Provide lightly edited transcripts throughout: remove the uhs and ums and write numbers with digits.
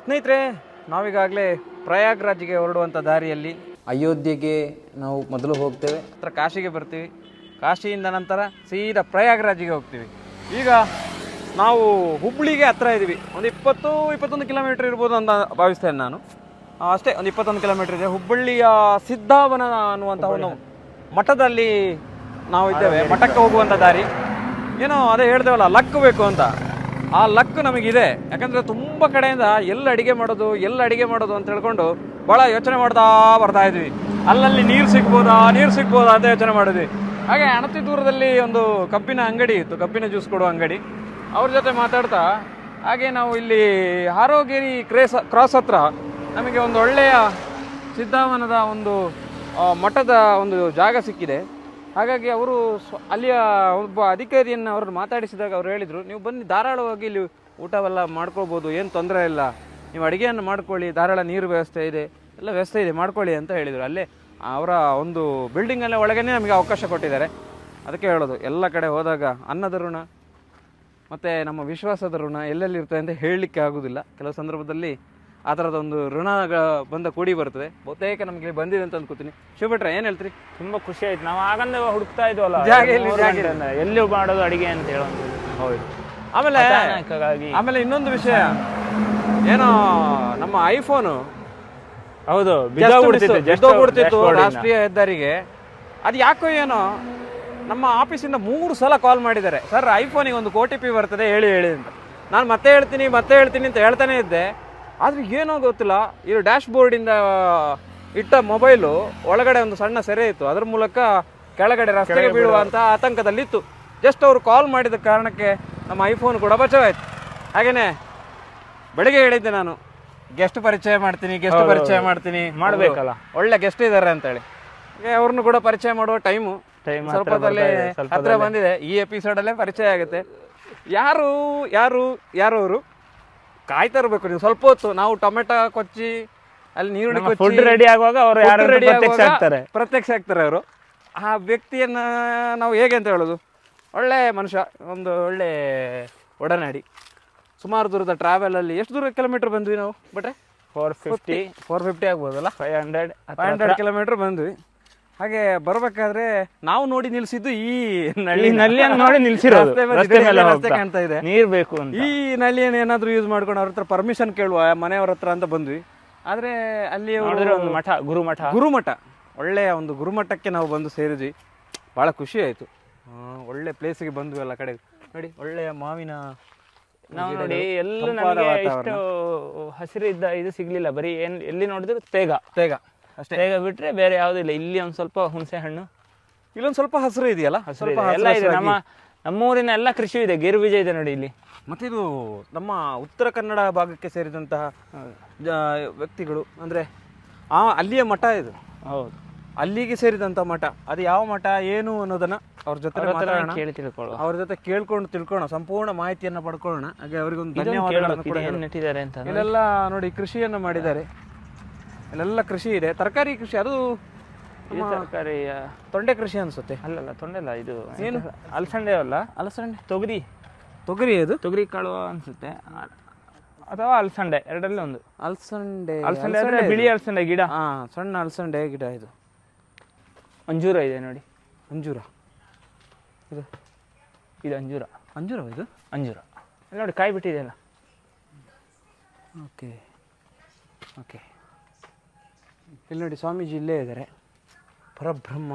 ಸ್ನೇಹಿತರೆ, ನಾವೀಗಾಗಲೇ ಪ್ರಯಾಗ್ರಾಜ್ಗೆ ಹೊರಡುವಂಥ ದಾರಿಯಲ್ಲಿ ಅಯೋಧ್ಯೆಗೆ ನಾವು ಮೊದಲು ಹೋಗ್ತೇವೆ, ಹತ್ರ ಕಾಶಿಗೆ ಬರ್ತೀವಿ, ಕಾಶಿಯಿಂದ ನಂತರ ಸೀದಾ ಪ್ರಯಾಗ್ರಾಜ್ಗೆ ಹೋಗ್ತೀವಿ. ಈಗ ನಾವು ಹುಬ್ಳಿಗೆ ಹತ್ರ ಇದ್ದೀವಿ. ಒಂದು 21 ಕಿಲೋಮೀಟ್ರ್ ಇರ್ಬೋದು ಅಂತ ಭಾವಿಸ್ತೇನೆ ನಾನು. ಅಷ್ಟೇ, ಒಂದು 21 ಕಿಲೋಮೀಟ್ರ್ ಇದೆ. ಹುಬ್ಬಳ್ಳಿಯ ಸಿದ್ಧಾವನ ಅನ್ನುವಂಥ ಒಂದು ಮಠದಲ್ಲಿ ನಾವು ಇದ್ದೇವೆ. ಮಠಕ್ಕೆ ಹೋಗುವಂಥ ದಾರಿ ಏನೋ ಅದೇ ಹೇಳ್ತೇವಲ್ಲ, ಲಕ್ ಬೇಕು ಅಂತ. ಆ ಲಕ್ ನಮಗಿದೆ. ಯಾಕಂದರೆ ತುಂಬ ಕಡೆಯಿಂದ ಎಲ್ಲಿ ಅಡುಗೆ ಮಾಡೋದು ಅಂತ ಹೇಳ್ಕೊಂಡು ಭಾಳ ಯೋಚನೆ ಮಾಡ್ತಾ ಬರ್ತಾ ಇದ್ವಿ. ಅಲ್ಲಲ್ಲಿ ನೀರು ಸಿಗ್ಬೋದಾ ಅಂತ ಯೋಚನೆ ಮಾಡಿದ್ವಿ. ಹಾಗೆ ಅಣತಿ ದೂರದಲ್ಲಿ ಒಂದು ಕಬ್ಬಿನ ಅಂಗಡಿ ಇತ್ತು, ಕಬ್ಬಿನ ಜ್ಯೂಸ್ ಕೊಡುವ ಅಂಗಡಿ. ಅವ್ರ ಜೊತೆ ಮಾತಾಡ್ತಾ ಹಾಗೆ ನಾವು ಇಲ್ಲಿ ಹಾರೋಗೇರಿ ಕ್ರಾಸ್ ಹತ್ರ ನಮಗೆ ಒಂದು ಒಳ್ಳೆಯ ಸಿದ್ಧಾವನದ ಒಂದು ಮಠದ ಒಂದು ಜಾಗ ಸಿಕ್ಕಿದೆ. ಹಾಗಾಗಿ ಅವರು ಅಲ್ಲಿಯ ಒಬ್ಬ ಅಧಿಕಾರಿಯನ್ನು ಅವ್ರನ್ನ ಮಾತಾಡಿಸಿದಾಗ ಅವ್ರು ಹೇಳಿದರು, ನೀವು ಬನ್ನಿ, ಧಾರಾಳವಾಗಿ ಇಲ್ಲಿ ಊಟವೆಲ್ಲ ಮಾಡ್ಕೊಳ್ಬೋದು, ಏನು ತೊಂದರೆ ಇಲ್ಲ, ನೀವು ಅಡುಗೆಯನ್ನು ಮಾಡ್ಕೊಳ್ಳಿ, ಧಾರಾಳ ನೀರು ವ್ಯವಸ್ಥೆ ಇದೆ, ಎಲ್ಲ ವ್ಯವಸ್ಥೆ ಇದೆ, ಮಾಡ್ಕೊಳ್ಳಿ ಅಂತ ಹೇಳಿದರು. ಅಲ್ಲೇ ಅವರ ಒಂದು ಬಿಲ್ಡಿಂಗಲ್ಲೇ ಒಳಗೇ ನಮಗೆ ಅವಕಾಶ ಕೊಟ್ಟಿದ್ದಾರೆ. ಅದಕ್ಕೆ ಹೇಳೋದು, ಎಲ್ಲ ಕಡೆ ಹೋದಾಗ ಅನ್ನದ ಋಣ ಮತ್ತು ನಮ್ಮ ವಿಶ್ವಾಸದ ಋಣ ಎಲ್ಲೆಲ್ಲಿ ಇರ್ತದೆ ಅಂತ ಹೇಳಲಿಕ್ಕೆ ಆಗೋದಿಲ್ಲ. ಕೆಲವು ಸಂದರ್ಭದಲ್ಲಿ ಆ ಥರದೊಂದು ಋಣ ಬಂದ ಕೂಡಿ ಬರ್ತದೆ. ಬಹುತೇಕ ನಮಗೆ ಬಂದಿದೆ ಅಂತ ಅಂದ್ಕೋತೀನಿ. ಶಿವಭಟ್ರೆ, ಏನು ಹೇಳ್ತೀರಿ? ತುಂಬ ಖುಷಿ ಆಯ್ತು. ನಾವು ಆಗಂದ ಹುಡುಕ್ತಾ ಇದ್ವಲ್ಲ ಎಲ್ಲಿ ಮಾಡೋದು ಅಡಿಗೆ ಅಂತ ಹೇಳೋ. ಹೌದು. ಆಮೇಲೆ ಇನ್ನೊಂದು ವಿಷಯ, ಏನೋ ನಮ್ಮ ಐಫೋನು ಹೌದು ಬಿದ್ದೋಗ್ಬಿಡ್ತಿತ್ತು ರಾಷ್ಟ್ರೀಯ ಹೆದ್ದಾರಿಗೆ. ಅದು ಯಾಕೋ ಏನೋ ನಮ್ಮ ಆಫೀಸಿಂದ 3 ಸಲ ಕಾಲ್ ಮಾಡಿದ್ದಾರೆ, ಸರ್ ಐಫೋನಿಗೆ ಒಂದು OTP ಬರ್ತದೆ, ಹೇಳಿ ಅಂತ. ನಾನು ಮತ್ತೆ ಹೇಳ್ತೀನಿ ಅಂತ ಹೇಳ್ತಾನೆ ಇದ್ದೆ. ಆದರೆ ಏನೋ ಗೊತ್ತಿಲ್ಲ, ಇದು ಡ್ಯಾಶ್ ಬೋರ್ಡಿಂದ ಇಟ್ಟ ಮೊಬೈಲು ಒಳಗಡೆ ಒಂದು ಸಣ್ಣ ಸೆರೆ ಇತ್ತು, ಅದರ ಮೂಲಕ ಕೆಳಗಡೆ ರಸ್ತೆಗೆ ಬೀಳುವಂಥ ಆತಂಕದಲ್ಲಿತ್ತು. ಜಸ್ಟ್ ಅವರು ಕಾಲ್ ಮಾಡಿದ ಕಾರಣಕ್ಕೆ ನಮ್ಮ ಐಫೋನ್ ಕೂಡ ಬಚಾವಾಯ್ತು. ಹಾಗೆಯೇ ಬೆಳಿಗ್ಗೆ ಹೇಳಿದ್ದೆ ನಾನು, ಗೆಸ್ಟ್ ಪರಿಚಯ ಮಾಡ್ತೀನಿ ಮಾಡಬೇಕಲ್ಲ, ಒಳ್ಳೆ ಗೆಸ್ಟ್ ಇದ್ದಾರೆ ಅಂತೇಳಿ. ಅವ್ರನ್ನು ಕೂಡ ಪರಿಚಯ ಮಾಡುವ ಟೈಮು ಸ್ವಲ್ಪದಲ್ಲೇ ಹತ್ರ ಬಂದಿದೆ. ಈ ಎಪಿಸೋಡಲ್ಲೇ ಪರಿಚಯ ಆಗುತ್ತೆ. ಯಾರು ಅವರು ಕಾಯ್ತಾ ಇರಬೇಕು ನೀವು ಸ್ವಲ್ಪ ಹೊತ್ತು. ನಾವು ಟೊಮೆಟೊ ಕೊಚ್ಚಿ ಅಲ್ಲಿ ನೀರುಳ್ಳಿ ಕೊಚ್ಚಿ ರೆಡಿ ಆಗುವಾಗ ಅವರು ಪ್ರತ್ಯಕ್ಷ ಆಗ್ತಾರೆ ಅವರು. ಆ ವ್ಯಕ್ತಿಯನ್ನ ನಾವು ಹೇಗೆ ಅಂತ ಹೇಳೋದು, ಒಳ್ಳೆ ಮನುಷ್ಯ, ಒಂದು ಒಳ್ಳೆ ಒಡನಾಡಿ. ಸುಮಾರು ದೂರದ ಟ್ರಾವೆಲಲ್ಲಿ ಎಷ್ಟು ದೂರ ಕಿಲೋಮೀಟರ್ ಬಂದ್ವಿ ನಾವು ಬಟ್ರೆ? 450 ಆಗ್ಬೋದಲ್ಲ, 500 ಕಿಲೋಮೀಟರ್ ಬಂದ್ವಿ. ಹಾಗೆ ಬರ್ಬೇಕಾದ್ರೆ ನಾವು ನೋಡಿ ನಿಲ್ಸಿದ್ದು ಈ ನಳ್ಳಿಯನ್ನು ನೋಡಿ ನಿಲ್ಸಿರೋದು, ರಸ್ತೆ ಕಾಣ್ತಾ ಇದೆ, ನೀರ್ ಬೇಕು ಅಂತ. ಈ ನಳ್ಳಿಯನ್ನು ಏನಾದ್ರು ಯೂಸ್ ಮಾಡ್ಕೊಂಡು ಅವ್ರ ಹತ್ರ ಪರ್ಮಿಷನ್ ಕೇಳುವ ಮನೆಯವ್ರ ಹತ್ರ ಅಂತ ಬಂದ್ವಿ. ಆದ್ರೆ ಅಲ್ಲಿ ಒಂದು ಮಠ, ಗುರುಮಠ, ಒಳ್ಳೆಯ ಒಂದು ಗುರುಮಠಕ್ಕೆ ನಾವು ಬಂದು ಸೇರಿದ್ವಿ. ಬಹಳ ಖುಷಿ ಆಯ್ತು. ಒಳ್ಳೆ ಪ್ಲೇಸಿಗೆ ಬಂದ್ವಿ. ಎಲ್ಲ ಕಡೆ ನೋಡಿ, ಒಳ್ಳೆಯ ಮಾವಿನ ನಾವು ನೋಡಿ ಎಲ್ಲ ನಮಗೆ ಇಷ್ಟು ಹಸಿರಿದ್ದ ಇದು ಸಿಗ್ಲಿಲ್ಲ. ಬರೀ ಎಲ್ಲಿ ನೋಡಿದ್ರು ತೇಗ ಅಷ್ಟೇ, ತೇಗ ಬಿಟ್ರೆ ಬೇರೆ ಯಾವ್ದು ಇಲ್ಲ. ಇಲ್ಲಿ ಒಂದ್ ಸ್ವಲ್ಪ ಹುಣಸೆ ಹಣ್ಣು, ಇಲ್ಲೊಂದು ಸ್ವಲ್ಪ ಹಸಿರು ಇದೆಯಲ್ಲ, ಎಲ್ಲ ಇದೆ. ನಮ್ಮೂರಿನ ಎಲ್ಲ ಕೃಷಿ ಇದೆ, ಗೇರು ಬೀಜ ಇದೆ ನೋಡಿ ಇಲ್ಲಿ. ಮತ್ತೆ ಇದು ನಮ್ಮ ಉತ್ತರ ಕನ್ನಡ ಭಾಗಕ್ಕೆ ಸೇರಿದಂತಹ ವ್ಯಕ್ತಿಗಳು, ಅಂದ್ರೆ ಅಲ್ಲಿಯ ಮಠ ಇದು. ಹೌದು, ಅಲ್ಲಿಗೆ ಸೇರಿದಂತ ಮಠ. ಅದು ಯಾವ ಮಠ ಏನು ಅನ್ನೋದನ್ನ ಅವ್ರ ಜೊತೆ ಅವ್ರ ಜೊತೆ ಕೇಳ್ಕೊಂಡು ತಿಳ್ಕೊಳ್ಳೋಣ, ಸಂಪೂರ್ಣ ಮಾಹಿತಿಯನ್ನ ಪಡ್ಕೊಳ್ಳೋಣ. ಹಾಗೆ ಅವರಿಗೊಂದು ಧನ್ಯವಾದಗಳನ್ನು ಕೂಡ ನೆಟ್ಟಿದ್ದಾರೆ ಅಂತ. ಇಲ್ಲೆಲ್ಲ ನೋಡಿ ಕೃಷಿಯನ್ನ ಮಾಡಿದ್ದಾರೆ, ಇಲ್ಲೆಲ್ಲ ಕೃಷಿ ಇದೆ, ತರಕಾರಿ ಕೃಷಿ. ಅದು ತರಕಾರಿ ತೊಂಡೆ ಕೃಷಿ ಅನ್ಸುತ್ತೆ. ಅಲ್ಲಲ್ಲ, ತೊಂಡೆ ಅಲ್ಲ, ಇದು ಏನು ಅಲಸಂಡೆ ಅಲ್ಲ, ಅಲಸಂಡೆ, ತೊಗರಿ ಅದು ತೊಗರಿ ಕಾಳು ಅನ್ಸುತ್ತೆ, ಅಥವಾ ಅಲಸಂಡೆ, ಎರಡರಲ್ಲಿ ಒಂದು. ಅಲಸಂಡೆ ಬಿಳಿ ಅಲಸಂಡೆ ಗಿಡ, ಸಣ್ಣ ಅಲಸಂಡೆ ಗಿಡ. ಇದು ಅಂಜೂರ ಇದೆ ನೋಡಿ, ಅಂಜೂರ ಇದು ಅಂಜೂರ ಇದು ಅಂಜೂರ ನೋಡಿ, ಕಾಯಿ ಬಿಟ್ಟಿದೆಯಲ್ಲ. ಓಕೆ, ಇಲ್ಲಿ ನೋಡಿ ಸ್ವಾಮೀಜಿ ಇಲ್ಲೇ ಇದ್ದಾರೆ. ಪರಬ್ರಹ್ಮ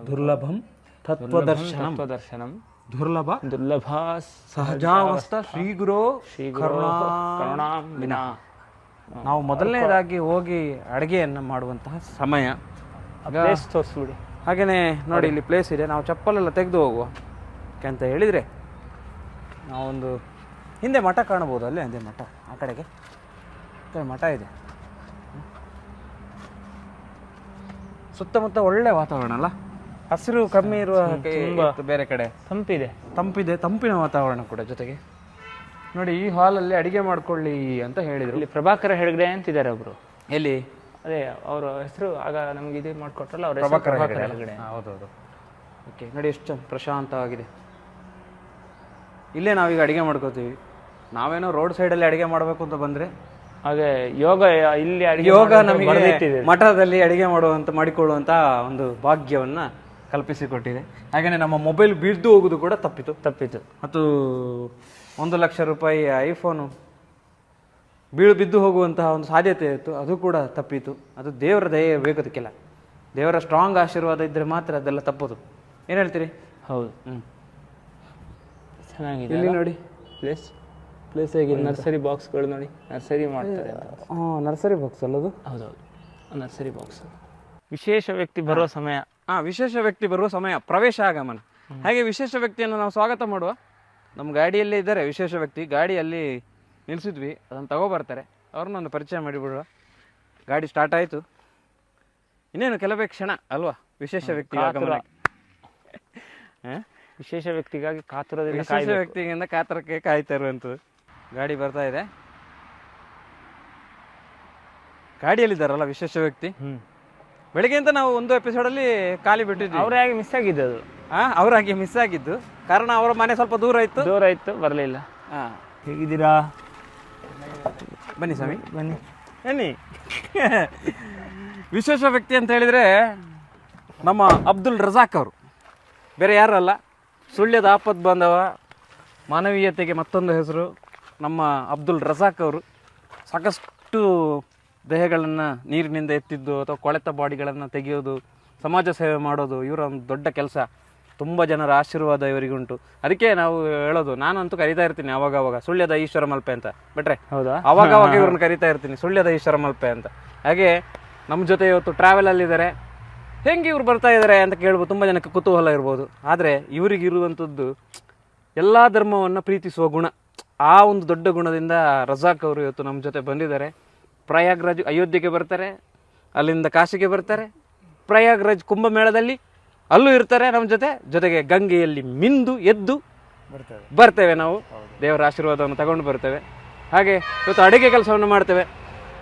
ದುರ್ಲಭಂ ತತ್ವದರ್ಶನಂ ದುರ್ಲಭ ಸಹಜಾವಸ್ಥ ಶ್ರೀಗುರೋ ಕರುಣಾಂ ವಿನಾ. ನಾವು ಮೊದಲನೇದಾಗಿ ಹೋಗಿ ಅಡುಗೆಯನ್ನು ಮಾಡುವಂತಹ ಸಮಯ. ತೋರಿಸ್ಬಿಡಿ. ಹಾಗೆಯೇ ನೋಡಿ, ಇಲ್ಲಿ ಪ್ಲೇಸ್ ಇದೆ, ನಾವು ಚಪ್ಪಲೆಲ್ಲ ತೆಗೆದು ಹೋಗುವ ಅಂತ ಹೇಳಿದರೆ ನಾವೊಂದು ಹಿಂದೆ ಮಠ ಕಾಣಬಹುದು. ಅಲ್ಲೇ ಹಿಂದೆ ಮಠ, ಆ ಕಡೆಗೆ ಮಠ ಇದೆ. ಸುತ್ತಮುತ್ತ ಒಳ್ಳೆ ವಾತಾವರಣ ಅಲ್ಲ, ಹಸಿರು ಕಮ್ಮಿ ಇರುವ ಬೇರೆ ಕಡೆ ತಂಪಿನ ವಾತಾವರಣ ಕೂಡ. ಜೊತೆಗೆ ನೋಡಿ, ಈ ಹಾಲಲ್ಲಿ ಅಡಿಗೆ ಮಾಡ್ಕೊಳ್ಳಿ ಅಂತ ಹೇಳಿದ್ರು. ಇಲ್ಲಿ ಪ್ರಭಾಕರ ಹೆಗಡೆ ಅಂತಿದ್ದಾರೆ ಒಬ್ರು. ಎಲ್ಲಿ? ಅದೇ ಅವರ ಹೆಸರು ಆಗ ನಮ್ಗೆ ಇದು ಮಾಡ್ಕೊಟ್ರಲ್ಲ, ಅವ್ರ ಪ್ರಭಾಕರ ಹೆಗಡೆ. ಹೌದೌದು. ಓಕೆ, ನೋಡಿ ಎಷ್ಟು ಪ್ರಶಾಂತವಾಗಿದೆ. ಇಲ್ಲೇ ನಾವೀಗ ಅಡಿಗೆ ಮಾಡ್ಕೋತೀವಿ. ನಾವೇನೋ ರೋಡ್ ಸೈಡಲ್ಲಿ ಅಡುಗೆ ಮಾಡಬೇಕು ಅಂತ ಬಂದರೆ ಹಾಗೆ ಯೋಗ ಇಲ್ಲಿ ಅಡಿಗೆ ಯೋಗ ಮಾಡೋದು ನಮಗೆ ಬರ್ದಿಟ್ಟಿದೆ. ಮಠದಲ್ಲಿ ಅಡುಗೆ ಮಾಡಿಕೊಳ್ಳುವಂಥ ಒಂದು ಭಾಗ್ಯವನ್ನು ಕಲ್ಪಿಸಿಕೊಟ್ಟಿದೆ. ಹಾಗೆಯೇ ನಮ್ಮ ಮೊಬೈಲ್ ಬಿದ್ದು ಹೋಗೋದು ಕೂಡ ತಪ್ಪಿತು. ಮತ್ತು 1 ಲಕ್ಷ ರೂಪಾಯಿ ಐಫೋನು ಬಿದ್ದು ಹೋಗುವಂತಹ ಒಂದು ಸಾಧ್ಯತೆ ಇತ್ತು, ಅದು ಕೂಡ ತಪ್ಪಿತು. ಅದು ದೇವರ ದಯೆ ಬೇಕೋದಕ್ಕಿಲ್ಲ, ದೇವರ ಸ್ಟ್ರಾಂಗ್ ಆಶೀರ್ವಾದ ಇದ್ದರೆ ಮಾತ್ರ ಅದೆಲ್ಲ ತಪ್ಪೋದು. ಏನು ಹೇಳ್ತೀರಿ? ಹೌದು. ಚೆನ್ನಾಗಿದೆ ಇಲ್ಲಿ ನೋಡಿ ಪ್ಲೇಸ್ ಹೇಗಿದೆ. ನರ್ಸರಿ ಬಾಕ್ಸ್ಗಳು ನೋಡಿ, ನರ್ಸರಿ ಮಾಡ್ತಾರೆ. ನರ್ಸರಿ ಬಾಕ್ಸ್ ಅಲ್ಲದು? ಹೌದೌದು, ನರ್ಸರಿ ಬಾಕ್ಸ್. ವಿಶೇಷ ವ್ಯಕ್ತಿ ಬರುವ ಸಮಯ. ವಿಶೇಷ ವ್ಯಕ್ತಿ ಬರುವ ಸಮಯ, ಪ್ರವೇಶ ಆಗಮನ. ಹಾಗೆ ವಿಶೇಷ ವ್ಯಕ್ತಿಯನ್ನು ನಾವು ಸ್ವಾಗತ ಮಾಡುವ. ನಮ್ಮ ಗಾಡಿಯಲ್ಲೇ ಇದ್ದಾರೆ ವಿಶೇಷ ವ್ಯಕ್ತಿ. ಗಾಡಿಯಲ್ಲಿ ನಿಲ್ಲಿಸಿದ್ವಿ, ಅದನ್ನು ತಗೋಬರ್ತಾರೆ. ಅವ್ರನ್ನೊಂದು ಪರಿಚಯ ಮಾಡಿಬಿಡುವ. ಗಾಡಿ ಸ್ಟಾರ್ಟ್ ಆಯಿತು, ಇನ್ನೇನು ಕೆಲವೇ ಕ್ಷಣ ಅಲ್ವಾ ವಿಶೇಷ ವ್ಯಕ್ತಿ ಆಗಮನ. ವಿಶೇಷ ವ್ಯಕ್ತಿಗಾಗಿ ಕಾತುರದಿಂದ, ವಿಶೇಷ ವ್ಯಕ್ತಿಗಿಂತ ಕಾತರಕ್ಕೆ ಕಾಯ್ತಾ ಇರುವಂಥದ್ದು. ಗಾಡಿ ಬರ್ತಾ ಇದೆ, ಗಾಡಿಯಲ್ಲಿದ್ದಾರಲ್ಲ ವಿಶೇಷ ವ್ಯಕ್ತಿ. ಬೆಳಿಗ್ಗೆ ಅಂತ ನಾವು ಒಂದು ಎಪಿಸೋಡಲ್ಲಿ ಖಾಲಿ ಬಿಟ್ಟಿದ್ವಿ. ಅವರಾಗಿ ಮಿಸ್ ಆಗಿದ್ದು. ಅವರಾಗಿ ಮಿಸ್ ಆಗಿದ್ದು ಕಾರಣ ಅವರ ಮನೆ ಸ್ವಲ್ಪ ದೂರ ಇತ್ತು, ಬರಲಿಲ್ಲ. ಹೇಗಿದ್ದೀರಾ? ಬನ್ನಿ ಸ್ವಾಮಿ, ಬನ್ನಿ. ವಿಶೇಷ ವ್ಯಕ್ತಿ ಅಂತ ಹೇಳಿದರೆ ನಮ್ಮ ಅಬ್ದುಲ್ ರಜಾಕ್ ಅವರು, ಬೇರೆ ಯಾರು ಅಲ್ಲ. ಸುಳ್ಯದ ಆಪತ್ ಬಾಂಧವ, ಮಾನವೀಯತೆಗೆ ಮತ್ತೊಂದು ಹೆಸರು ನಮ್ಮ ಅಬ್ದುಲ್ ರಜಾಕ್ ಅವರು. ಸಾಕಷ್ಟು ದೇಹಗಳನ್ನು ನೀರಿನಿಂದ ಎತ್ತಿದ್ದು ಅಥವಾ ಕೊಳೆತ ಬಾಡಿಗಳನ್ನು ತೆಗೆಯೋದು, ಸಮಾಜ ಸೇವೆ ಮಾಡೋದು ಇವರ ಒಂದು ದೊಡ್ಡ ಕೆಲಸ. ತುಂಬ ಜನರ ಆಶೀರ್ವಾದ ಇವರಿಗುಂಟು. ಅದಕ್ಕೆ ನಾವು ಹೇಳೋದು, ನಾನಂತೂ ಕರಿತಾ ಇರ್ತೀನಿ ಅವಾಗವಾಗ ಸುಳ್ಯದ ಈಶ್ವರ ಮಲ್ಪೆ ಅಂತ. ಬಿಟ್ರೆ ಹೌದಾ, ಅವಾಗವಾಗ ಇವ್ರನ್ನ ಕರಿತಾ ಇರ್ತೀನಿ ಸುಳ್ಯದ ಈಶ್ವರ ಮಲ್ಪೆ ಅಂತ. ಹಾಗೆ ನಮ್ಮ ಜೊತೆ ಇವತ್ತು ಟ್ರಾವೆಲಲ್ಲಿದ್ದಾರೆ. ಹೆಂಗೆ ಇವ್ರು ಬರ್ತಾ ಇದ್ದಾರೆ ಅಂತ ಕೇಳ್ಬೋದು, ತುಂಬ ಜನಕ್ಕೆ ಕುತೂಹಲ ಇರ್ಬೋದು. ಆದರೆ ಇವರಿಗಿರುವಂಥದ್ದು ಎಲ್ಲ ಧರ್ಮವನ್ನು ಪ್ರೀತಿಸುವ ಗುಣ. ಆ ಒಂದು ದೊಡ್ಡ ಗುಣದಿಂದ ರಜಾಕ್ ಅವರು ಇವತ್ತು ನಮ್ಮ ಜೊತೆ ಬಂದಿದ್ದಾರೆ. ಪ್ರಯಾಗ್ರಾಜ್ ಅಯೋಧ್ಯೆಗೆ ಬರ್ತಾರೆ, ಅಲ್ಲಿಂದ ಕಾಶಿಗೆ ಬರ್ತಾರೆ, ಪ್ರಯಾಗ್ರಾಜ್ ಕುಂಭಮೇಳದಲ್ಲಿ ಅಲ್ಲೂ ಇರ್ತಾರೆ ನಮ್ಮ ಜೊತೆಗೆ ಗಂಗೆಯಲ್ಲಿ ಮಿಂದು ಎದ್ದು ಬರ್ತೇವೆ ನಾವು. ದೇವರ ಆಶೀರ್ವಾದವನ್ನು ತಗೊಂಡು ಬರ್ತೇವೆ. ಹಾಗೆ ಇವತ್ತು ಅಡುಗೆ ಕೆಲಸವನ್ನು ಮಾಡ್ತೇವೆ.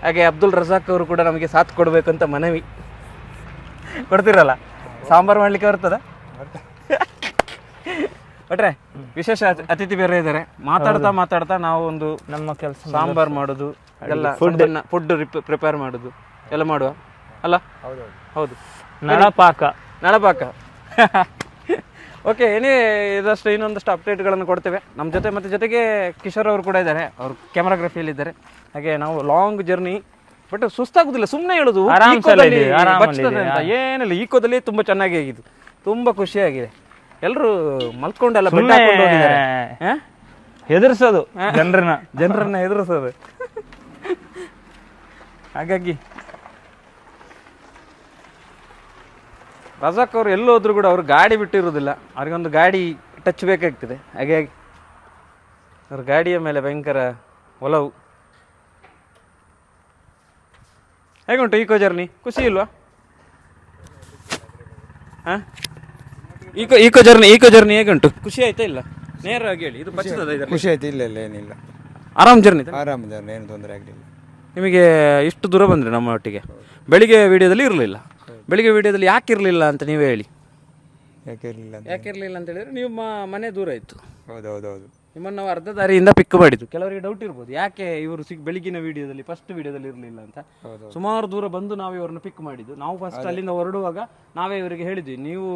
ಹಾಗೆ ಅಬ್ದುಲ್ ರಜಾಕ್ ಅವರು ಕೂಡ ನಮಗೆ ಸಾಥ್ ಕೊಡಬೇಕಂತ ಮನವಿ. ಕೊಡ್ತಿರಲ್ಲ? ಸಾಂಬಾರು ಮಾಡಲಿಕ್ಕೆ ಬರ್ತದ? ಬಟ್ರೆ ವಿಶೇಷ ಅತಿಥಿ ಬೇರೆ ಇದ್ದಾರೆ. ಮಾತಾಡ್ತಾ ನಾವು ಒಂದು ನಮ್ಮ ಕೆಲಸ ಸಾಂಬಾರು ಮಾಡೋದು ಎಲ್ಲ, ಫುಡ್ ಪ್ರಿಪೇರ್ ಮಾಡೋದು ಎಲ್ಲ ಮಾಡುವ ಅಲ್ಲ? ಹೌದು, ನಳಪಾಕ. ಓಕೆ, ಇದಷ್ಟು ಇನ್ನೊಂದಷ್ಟು ಅಪ್ಡೇಟ್ಗಳನ್ನು ಕೊಡ್ತೇವೆ ನಮ್ಮ ಜೊತೆ. ಮತ್ತು ಜೊತೆಗೆ ಕಿಶೋರ್ ಅವರು ಕೂಡ ಇದ್ದಾರೆ, ಅವರು ಕ್ಯಾಮರಾಗ್ರಫಿಯಲ್ಲಿದ್ದಾರೆ. ಹಾಗೆ ನಾವು ಲಾಂಗ್ ಜರ್ನಿ, ಬಟ್ ಸುಸ್ತಾಗುದಿಲ್ಲ. ಸುಮ್ಮನೆ ಹೇಳೋದು ಏನಿಲ್ಲ, ಈಕೋದಲ್ಲಿ ತುಂಬ ಚೆನ್ನಾಗಿ ಆಗಿದ್ದು, ತುಂಬ ಖುಷಿಯಾಗಿದೆ. ಎಲ್ಲರೂ ಮಲ್ಕೊಂಡೆಲ್ಲ ಬೆಟ್ಟ ಹಾಕೊಂಡು ಹೋಗಿದ್ದಾರೆ. ಹೆದರ್ಸೋದು ಜನರನ್ನ ಹೆದರ್ಸೋದು. ಹಾಗಾಗಿ ರಜಾಕ್ ಅವರು ಎಲ್ಲೋದ್ರು ಕೂಡ ಅವರು ಗಾಡಿ ಬಿಟ್ಟಿರೋದಿಲ್ಲ. ಅವ್ರಿಗೊಂದು ಗಾಡಿ ಟಚ್ ಬೇಕಾಗ್ತದೆ. ಹಾಗಾಗಿ ಅವ್ರ ಗಾಡಿಯ ಮೇಲೆ ಭಯಂಕರ ಒಲವು. ಹೇಗುಂಟು ಈಕೋ ಜರ್ನಿ? ಖುಷಿ ಇಲ್ವಾ? ಈಕೋ ಜರ್ನಿ ಹೇಗುಂಟು? ಖುಷಿ ಆಯ್ತಾ ಇಲ್ಲ? ನೇರವಾಗಿ ಹೇಳಿ. ಇದು ಖುಷಿ ಆಯ್ತು. ಇಲ್ಲ ಏನಿಲ್ಲ, ಆರಾಮ್ ಜರ್ನಿ, ಏನು ತೊಂದರೆ ಆಗಲಿಲ್ಲ. ನಿಮಗೆ ಇಷ್ಟು ದೂರ ಬಂದರೆ ನಮ್ಮ ಒಟ್ಟಿಗೆ. ಬೆಳಿಗ್ಗೆ ವಿಡಿಯೋದಲ್ಲಿ ಇರಲಿಲ್ಲ. ಬೆಳಿಗ್ಗೆ ವಿಡಿಯೋದಲ್ಲಿ ಯಾಕೆ ಇರಲಿಲ್ಲ ಅಂತ ನೀವೇ ಹೇಳಿ. ಯಾಕೆ ಇರಲಿಲ್ಲ ಅಂತ ಹೇಳಿದ್ರೆ ನಿಮ್ಮ ಮನೆ ದೂರ ಇತ್ತು. ಹೌದೌದು. ನಿಮ್ಮನ್ನು ನಾವು ಅರ್ಧ ದಾರಿಯಿಂದ ಪಿಕ್ ಮಾಡಿದ್ದು. ಕೆಲವರಿಗೆ ಡೌಟ್ ಇರ್ಬೋದು, ಯಾಕೆ ಇವರು ಬೆಳಗಿನ ವಿಡಿಯೋದಲ್ಲಿ ಫಸ್ಟ್ ವಿಡಿಯೋದಲ್ಲಿ ಇರಲಿಲ್ಲ ಅಂತ. ಸುಮಾರು ದೂರ ಬಂದು ನಾವು ಇವರನ್ನು ಪಿಕ್ ಮಾಡಿದ್ದು. ನಾವು ಫಸ್ಟ್ ಅಲ್ಲಿಂದ ಹೊರಡುವಾಗ ನಾವೇ ಇವರಿಗೆ ಹೇಳಿದ್ವಿ, ನೀವು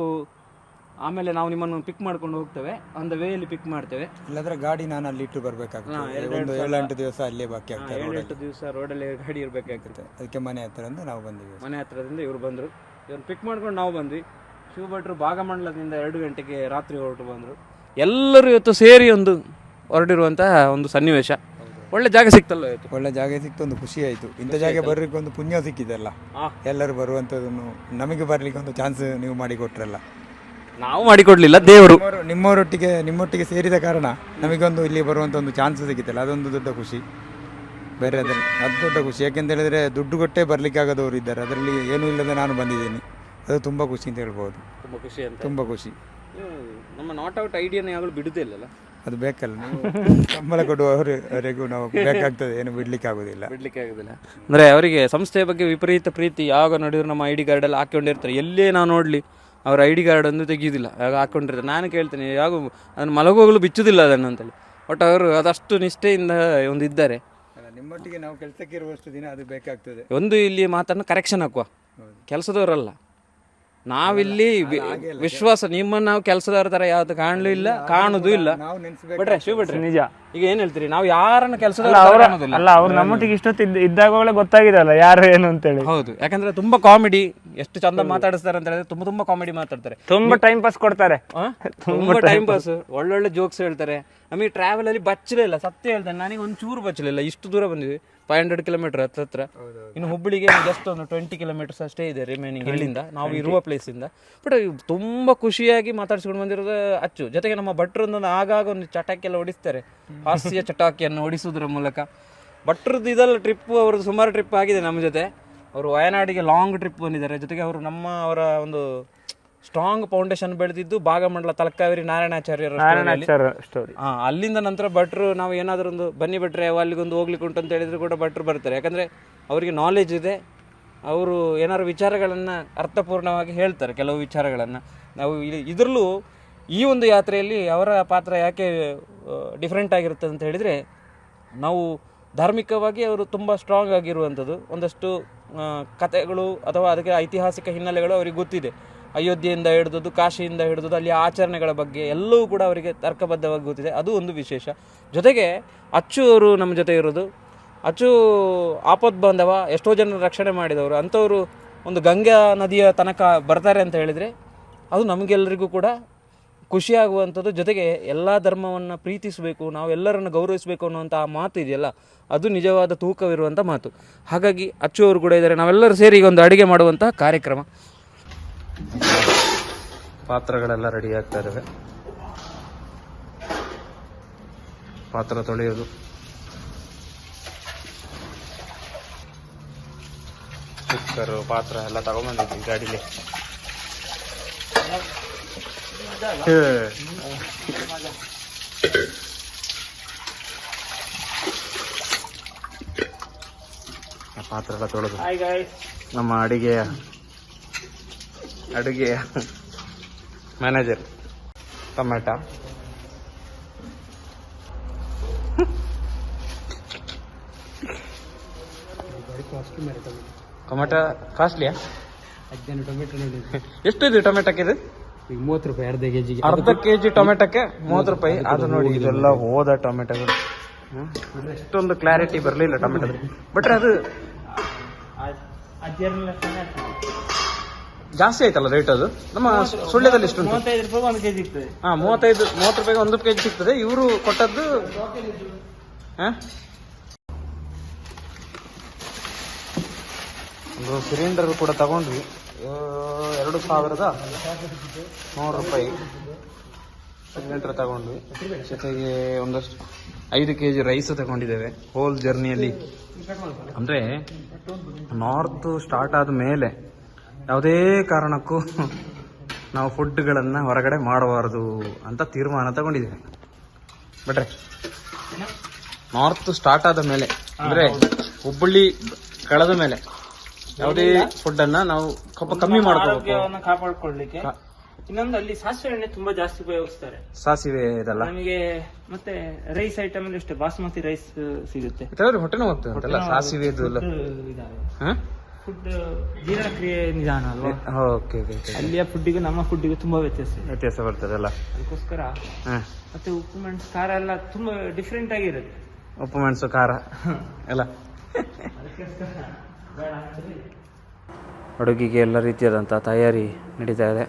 ಆಮೇಲೆ ನಾವು ನಿಮ್ಮನ್ನು ಪಿಕ್ ಮಾಡ್ಕೊಂಡು ಹೋಗ್ತೇವೆ, ಒಂದು ವೇಯಲ್ಲಿ ಪಿಕ್ ಮಾಡ್ತೇವೆ. ಇಲ್ಲಾಂದ್ರೆ ಗಾಡಿ ನಾನು ಅಲ್ಲಿ ಇಟ್ಟು ಬರಬೇಕಾಗ್ತದೆ. 7-8 ದಿವಸ ಅಲ್ಲೇ ಬಾಕಿ ಆಗ್ತದೆ. 7-8 ದಿವಸ ರೋಡಲ್ಲಿ ಗಾಡಿ ಇರಬೇಕಾಗ್ತದೆ. ಅದಕ್ಕೆ ಮನೆ ಹತ್ತಿರದಿಂದ ನಾವು ಬಂದಿವಿ. ಮನೆ ಹತ್ತಿರದಿಂದ ಇವರು ಬಂದರು, ಇವ್ರನ್ನ ಪಿಕ್ ಮಾಡ್ಕೊಂಡು ನಾವು ಬಂದ್ವಿ. ಶಿವಭಟ್ರು ಭಾಗಮಂಡಲದಿಂದ 2 ಗಂಟೆಗೆ ರಾತ್ರಿ ಹೊರಟು ಬಂದರು. ಎಲ್ಲರೂ ಇವತ್ತು ಸೇರಿ ಒಂದು ಹೊರಟಿರುವಂತಹ ಒಂದು ಸನ್ನಿವೇಶ. ಒಳ್ಳೆ ಜಾಗ ಸಿಕ್ತಲ್ಲ ಇವತ್ತು? ಒಳ್ಳೆ ಜಾಗ ಸಿಕ್ತು, ಒಂದು ಖುಷಿ ಆಯಿತು. ಇಂಥ ಜಾಗ ಬರ್ಲಿಕ್ಕೆ ಒಂದು ಪುಣ್ಯ ಸಿಕ್ಕಿದೆಲ್ಲ. ಎಲ್ಲರೂ ಬರುವಂಥದ್ದನ್ನು ನಮಗೆ ಬರಲಿಕ್ಕೆ ಒಂದು ಚಾನ್ಸ್ ನೀವು ಮಾಡಿಕೊಟ್ರಲ್ಲ. ನಾವು ಮಾಡಿಕೊಡ್ಲಿಲ್ಲ, ದೇವರು. ನಿಮ್ಮೊಟ್ಟಿಗೆ ಸೇರಿದ ಕಾರಣ ನಮಗೊಂದು ಇಲ್ಲಿ ಬರುವಂಥ ಒಂದು ಚಾನ್ಸ್ ಸಿಕ್ಕಿತ್ತಲ್ಲ, ಅದೊಂದು ದೊಡ್ಡ ಖುಷಿ. ಬೇರೆ ಅದು ದೊಡ್ಡ ಖುಷಿ. ಯಾಕೆಂತ ಹೇಳಿದರೆ ದುಡ್ಡು ಕೊಟ್ಟೇ ಬರಲಿಕ್ಕೆ ಆಗೋದವರು ಇದ್ದಾರೆ, ಅದರಲ್ಲಿ ಏನೂ ಇಲ್ಲದೆ ನಾನು ಬಂದಿದ್ದೀನಿ. ಅದು ತುಂಬ ಖುಷಿ ಅಂತ ಹೇಳ್ಬೋದು. ತುಂಬ ಖುಷಿ ಅಂತ. ತುಂಬ ಖುಷಿ. ನಮ್ಮ ನಾಟ್ ಔಟ್ ಐಡಿಯಾನ ಯಾವಾಗಲೂ ಬಿಡುದೇ ಇಲ್ಲಲ್ಲ? ಅದು ಬೇಕಲ್ಲ, ಸಂಬಳ ಕೊಡುವವರೆಗೂ ನಾವು ಬೇಕಾಗ್ತದೆ, ಏನು ಬಿಡ್ಲಿಕ್ಕೆ ಆಗೋದಿಲ್ಲ. ಅಂದರೆ ಅವರಿಗೆ ಸಂಸ್ಥೆಯ ಬಗ್ಗೆ ವಿಪರೀತ ಪ್ರೀತಿ. ಯಾವಾಗ ನೋಡಿದ್ರು ನಮ್ಮ ID ಕಾರ್ಡೆಲ್ಲ ಹಾಕೊಂಡಿರ್ತಾರೆ. ಎಲ್ಲೇ ನಾವು ನೋಡಲಿ ಅವ್ರ ID ಕಾರ್ಡ್ ಒಂದು ತೆಗಿಯೋದಿಲ್ಲ, ಆಗ ಹಾಕೊಂಡಿರ್ತಾರೆ. ನಾನು ಕೇಳ್ತೇನೆ, ಯಾವ ಅದನ್ನು ಮಲಗುವಾಗಲೂ ಬಿಚ್ಚುದಿಲ್ಲ ಅದನ್ನು ಅಂತೇಳಿ. ಬಟ್ ಅವರು ಅದಷ್ಟು ನಿಷ್ಠೆಯಿಂದ ಒಂದು ಇದ್ದಾರೆ. ನಿಮ್ಮೊಟ್ಟಿಗೆ ನಾವು ಕೆಲಸಕ್ಕೆ ಇರುವಷ್ಟು ದಿನ ಅದು ಬೇಕಾಗ್ತದೆ. ಒಂದು ಇಲ್ಲಿ ಮಾತನ್ನು ಕರೆಕ್ಷನ್ ಹಾಕುವ, ಕೆಲಸದವರಲ್ಲ ನಾವಿಲ್ಲಿ ವಿಶ್ವಾಸ, ನಿಮ್ಮನ್ನು ನಾವು ಕೆಲಸದವರ ತರ ಯಾವ್ದು ಕಾಣಲೂ ಇಲ್ಲ, ಕಾಣುದು ಇಲ್ಲ. ಬಿಟ್ರೆ ಶಿವ ಬಿಟ್ರೆ ನಿಜ. ಈಗ ಏನ್ ಹೇಳ್ತೀರಿ, ನಾವು ಯಾರನ್ನ ಕೆಲಸದವರ ಅಲ್ಲ, ಅವ್ರು ನಮ್ಮೊಟ್ಟಿಗೆ ಇಷ್ಟೊತ್ತು ಇದ್ದಾಗಲೇ ಗೊತ್ತಾಗಿದಲ್ಲ ಯಾರು ಏನು ಅಂತೇಳಿ. ಹೌದು, ಯಾಕಂದ್ರೆ ತುಂಬಾ ಕಾಮಿಡಿ, ಎಷ್ಟು ಚಂದ ಮಾತಾಡಿಸ್ತಾರೆ ಅಂತ ಹೇಳಿದ್ರೆ ತುಂಬಾ ಕಾಮಿಡಿ ಮಾತಾಡ್ತಾರೆ, ತುಂಬಾ ಟೈಮ್ ಪಾಸ್ ಕೊಡ್ತಾರೆ, ತುಂಬಾ ಟೈಮ್ ಪಾಸ್, ಒಳ್ಳೊಳ್ಳೆ ಜೋಕ್ಸ್ ಹೇಳ್ತಾರೆ. ನಮಗೆ ಟ್ರಾವೆಲ್ ಅಲ್ಲಿ ಬಚ್ಚಲೇ ಇಲ್ಲ, ಸತ್ಯ ಹೇಳ್ತಾನೆ, ನನಗೆ ಒಂದು ಚೂರು ಬಚ್ಚಲಿಲ್ಲ. ಇಷ್ಟು ದೂರ ಬಂದಿದ್ವಿ, 500 ಕಿಲೋಮೀಟರ್ ಹತ್ರ. ಇನ್ನು ಹುಬ್ಬಳ್ಳಿಗೆ ಜಸ್ಟ್ ಒಂದು 20 ಕಿಲೋಮೀಟರ್ಸ್ ಅಷ್ಟೇ ಇದೆ ರಿಮೈನಿಂಗ್ ಇಲ್ಲಿಂದ, ನಾವು ಇರುವ ಪ್ಲೇಸಿಂದ. ಬಟ್ ತುಂಬಾ ಖುಷಿಯಾಗಿ ಮಾತಾಡ್ಸ್ಕೊಂಡು ಬಂದಿರೋದು ಅಚ್ಚು. ಜೊತೆಗೆ ನಮ್ಮ ಭಟ್ರೊಂದೊಂದು ಆಗಾಗ ಒಂದು ಚಟಾಕಿಯೆಲ್ಲ ಹೊಡಿಸ್ತಾರೆ, ಹಾಸ್ಯ ಚಟಾಕಿಯನ್ನು ಹೊಡಿಸೋದ್ರ ಮೂಲಕ. ಭಟ್ರದ್ದು ಇದೆಲ್ಲ ಟ್ರಿಪ್, ಅವ್ರದ್ದು ಸುಮಾರು ಟ್ರಿಪ್ ಆಗಿದೆ ನಮ್ಮ ಜೊತೆ. ಅವರು ವಯನಾಡಿಗೆ ಲಾಂಗ್ ಟ್ರಿಪ್ ಬಂದಿದ್ದಾರೆ. ಜೊತೆಗೆ ಅವರು ಅವರ ಒಂದು ಸ್ಟ್ರಾಂಗ್ ಫೌಂಡೇಶನ್ ಬೆಳೆದಿದ್ದು ಭಾಗಮಂಡಲ ತಲಕಾವೇರಿ ನಾರಾಯಣಾಚಾರ್ಯರ ಸ್ಟೋರಿ. ಅಲ್ಲಿಂದ ನಂತರ ಭಟ್ರು ನಾವು ಏನಾದರೂ ಒಂದು ಬನ್ನಿ ಭಟ್ರೆ ಅಲ್ಲಿಗೊಂದು ಹೋಗ್ಲಿಕ್ಕೆ ಉಂಟು ಅಂತ ಹೇಳಿದ್ರು ಕೂಡ ಭಟ್ರು ಬರ್ತಾರೆ. ಯಾಕಂದರೆ ಅವರಿಗೆ ನಾಲೆಜ್ ಇದೆ, ಅವರು ಏನಾದ್ರು ವಿಚಾರಗಳನ್ನು ಅರ್ಥಪೂರ್ಣವಾಗಿ ಹೇಳ್ತಾರೆ, ಕೆಲವು ವಿಚಾರಗಳನ್ನು. ನಾವು ಇದರಲ್ಲೂ ಈ ಒಂದು ಯಾತ್ರೆಯಲ್ಲಿ ಅವರ ಪಾತ್ರ ಯಾಕೆ ಡಿಫ್ರೆಂಟ್ ಆಗಿರುತ್ತೆ ಅಂತ ಹೇಳಿದರೆ, ನಾವು ಧಾರ್ಮಿಕವಾಗಿ ಅವರು ತುಂಬ ಸ್ಟ್ರಾಂಗ್ ಆಗಿರುವಂಥದ್ದು. ಒಂದಷ್ಟು ಕಥೆಗಳು ಅಥವಾ ಅದಕ್ಕೆ ಐತಿಹಾಸಿಕ ಹಿನ್ನೆಲೆಗಳು ಅವರಿಗೆ ಗೊತ್ತಿದೆ. ಅಯೋಧ್ಯೆಯಿಂದ ಹಿಡಿದು ಕಾಶಿಯಿಂದ ಹಿಡಿದು ಅಲ್ಲಿ ಆಚರಣೆಗಳ ಬಗ್ಗೆ ಎಲ್ಲವೂ ಕೂಡ ಅವರಿಗೆ ತರ್ಕಬದ್ಧವಾಗಿ ಗೊತ್ತಿದೆ, ಅದು ಒಂದು ವಿಶೇಷ. ಜೊತೆಗೆ ಅಚ್ಚು ಅವರು ನಮ್ಮ ಜೊತೆ ಇರೋದು. ಅಚ್ಚು ಆಪದ್ ಬಾಂಧವ, ಎಷ್ಟೋ ಜನರ ರಕ್ಷಣೆ ಮಾಡಿದವರು. ಅಂಥವರು ಒಂದು ಗಂಗಾ ನದಿಯ ತನಕ ಬರ್ತಾರೆ ಅಂತ ಹೇಳಿದರೆ ಅದು ನಮಗೆಲ್ಲರಿಗೂ ಕೂಡ ಖುಷಿಯಾಗುವಂಥದ್ದು. ಜೊತೆಗೆ ಎಲ್ಲ ಧರ್ಮವನ್ನು ಪ್ರೀತಿಸಬೇಕು, ನಾವು ಎಲ್ಲರನ್ನು ಗೌರವಿಸಬೇಕು ಅನ್ನುವಂಥ ಆ ಮಾತು ಇದೆಯಲ್ಲ, ಅದು ನಿಜವಾದ ತೂಕವಿರುವಂಥ ಮಾತು. ಹಾಗಾಗಿ ಅಚ್ಚು ಅವರು ಕೂಡ ಇದ್ದಾರೆ. ನಾವೆಲ್ಲರೂ ಸೇರಿ ಈಗ ಒಂದು ಅಡುಗೆ ಮಾಡುವಂಥ ಕಾರ್ಯಕ್ರಮ. ಪಾತ್ರಗಳೆಲ್ಲ ರೆಡಿ ಆಗ್ತಾ ಇದ್ದಾವೆ. ಪಾತ್ರ ತೊಳೆಯೋದು, ಕುಕ್ಕರು, ಪಾತ್ರ ಎಲ್ಲ ತಗೊಂಡ್ಬಂದಿದ್ವಿ ಗಾಡಿಲಿ. ಪಾತ್ರ ಎಲ್ಲ ತೊಳೆದು ನಮ್ಮ ಅಡುಗೆಯ ಮ್ಯಾನೇಜರ್ ಟೊಮೆಟೊ, ಟೊಮೆಟೊ ಕಾಸ್ಟ್ಲಿಯಾ? ಎಷ್ಟು ಇದೆ ಟೊಮೆಟೊಕ್ಕೆ? ಇದು ಈಗ 30 ರೂಪಾಯಿ ಅರ್ಧ ಕೆಜಿ ಟೊಮೆಟೊಕ್ಕೆ 30 ರೂಪಾಯಿ. ಅದು ನೋಡಿ, ಇದೆಲ್ಲ ಹೋದ ಟೊಮೆಟೊಗಳು. ಇಷ್ಟೊಂದು ಕ್ಲಾರಿಟಿ ಬರಲಿಲ್ಲ ಟೊಮೆಟೊ. ಬಟ್ ಅದು ಜಾಸ್ತಿ ಆಯ್ತಲ್ಲ ರೇಟ್. ಅದು ನಮ್ಮ ಸುಳ್ಯದಲ್ಲಿ ಎಷ್ಟು? 35 ರೂಪಾಯಿ 1 ಕೆಜಿ ಸಿಗ್ತದೆ. 30 ರೂಪಾಯಿಗೆ 1 ಕೆಜಿ ಸಿಗ್ತದೆ. ಇವರು ಕೊಟ್ಟದ್ದು ಒಂದು ಸಿಲಿಂಡರ್ ಕೂಡ ತಗೊಂಡ್ವಿ, 2100 ರೂಪಾಯಿ ಸಿಲಿಂಡರ್ ತಗೊಂಡ್ವಿ. ಜೊತೆಗೆ ಒಂದಷ್ಟು 5 ಕೆಜಿ ರೈಸ್ ತಗೊಂಡಿದ್ದೇವೆ. ಹೋಲ್ ಜರ್ನಿಯಲ್ಲಿ ಅಂದರೆ ನಾರ್ತ್ ಸ್ಟಾರ್ಟ್ ಆದ ಮೇಲೆ ಯಾವುದೇ ಕಾರಣಕ್ಕೂ ನಾವು ಫುಡ್ಗಳನ್ನು ಹೊರಗಡೆ ಮಾಡಬಾರ್ದು ಅಂತ ತೀರ್ಮಾನ ತಗೊಂಡಿದ್ದೇವೆ. ಬಟ್ರೆ ನಾರ್ತ್ ಸ್ಟಾರ್ಟ್ ಆದ ಮೇಲೆ ಅಂದರೆ ಹುಬ್ಬಳ್ಳಿ ಕಳೆದ ಮೇಲೆ ಯಾವುದೇ ಫುಡ್ಡನ್ನು ನಾವು ಸ್ವಲ್ಪ ಕಮ್ಮಿ ಮಾಡ್ಕೋಬೇಕು, ಕಾಪಾಡ್ಕೊಳ್ಲಿಕ್ಕೆ. ಇನ್ನೊಂದು, ಅಲ್ಲಿ ಸಾಸಿವೆ ಎಣ್ಣೆ ತುಂಬಾ ಜಾಸ್ತಿ ಉಪಯೋಗಿಸ್ತಾರೆ. ಸಾಸಿವೆ ಇದೆಲ್ಲ ನಮಗೆ ಮತ್ತೆ ರೈಸ್ ಐಟಮ್ ಅಲ್ಲಿ ಅಷ್ಟೇ ಬಾಸ್ಮತಿ ರೈಸ್ ಸಿಗುತ್ತೆ. ಹೊಟ್ಟೆನೂ ಹೋಗ್ತದೆ ಅಂತಲ್ಲ ಸಾಸಿವೆ ಫುಡ್ ಜೀರ್ಣಕ್ರಿಯೆ ನಿಧಾನ ಅಲ್ವಾ? ಓಕೆ. ಅಲ್ಲಿಯ ಫುಡ್ಡಿಗೂ ನಮ್ಮ ಫುಡ್ಡಿಗೂ ತುಂಬಾ ವ್ಯತ್ಯಾಸ ಬರ್ತದಲ್ಲ. ಅದಕ್ಕೋಸ್ಕರ ಮತ್ತೆ ಉಪ್ಪು ಮೆಣಸು ಖಾರ ಎಲ್ಲ ತುಂಬಾ ಡಿಫ್ರೆಂಟ್ ಆಗಿರುತ್ತೆ. ಉಪ್ಪು ಮೆಣಸು ಖಾರ ಎಲ್ಲ ಅಡುಗೆಗೆ ಎಲ್ಲ ರೀತಿಯಾದಂಥ ತಯಾರಿ ನಡೀತಾ ಇದೆ.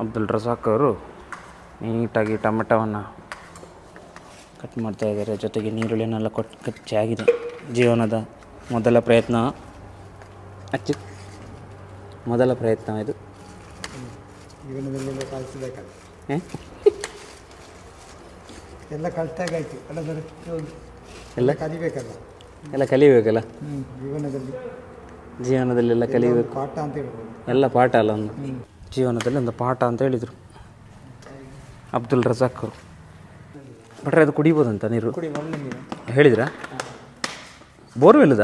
ಅಬ್ದುಲ್ ರಜಾಕ್ ಅವರು ನೀಟಾಗಿ ಟೊಮೆಟೊವನ್ನು ಕಟ್ ಮಾಡ್ತಾ ಇದ್ದಾರೆ. ಜೊತೆಗೆ ನೀರುಳ್ಳಿನೆಲ್ಲ ಕಚ್ಚಿ ಆಗಿದೆ. ಜೀವನದ ಮೊದಲ ಪ್ರಯತ್ನ ಇದು. ಎಲ್ಲ ಕಲ್ತಾಗಾಯ್ತು, ಎಲ್ಲ ಕಲಿಬೇಕಲ್ಲ, ಎಲ್ಲ ಕಲಿಬೇಕಲ್ಲ ಜೀವನದಲ್ಲಿ ಎಲ್ಲ ಕಲಿಬೇಕು. ಪಾಠ ಅಂತ ಹೇಳ್ಬೋದು, ಎಲ್ಲ ಪಾಠ ಅಲ್ಲ, ಒಂದು ಜೀವನದಲ್ಲಿ ಒಂದು ಪಾಠ ಅಂತ ಹೇಳಿದರು ಅಬ್ದುಲ್ ರಜಾಕ್ ಅವರು. ಬಟ್ರೆ ಅದು ಕುಡಿಬೋದಂತ ನೀರು ಹೇಳಿದ್ರಾ? ಬೋರ್ವೆಲ್ದ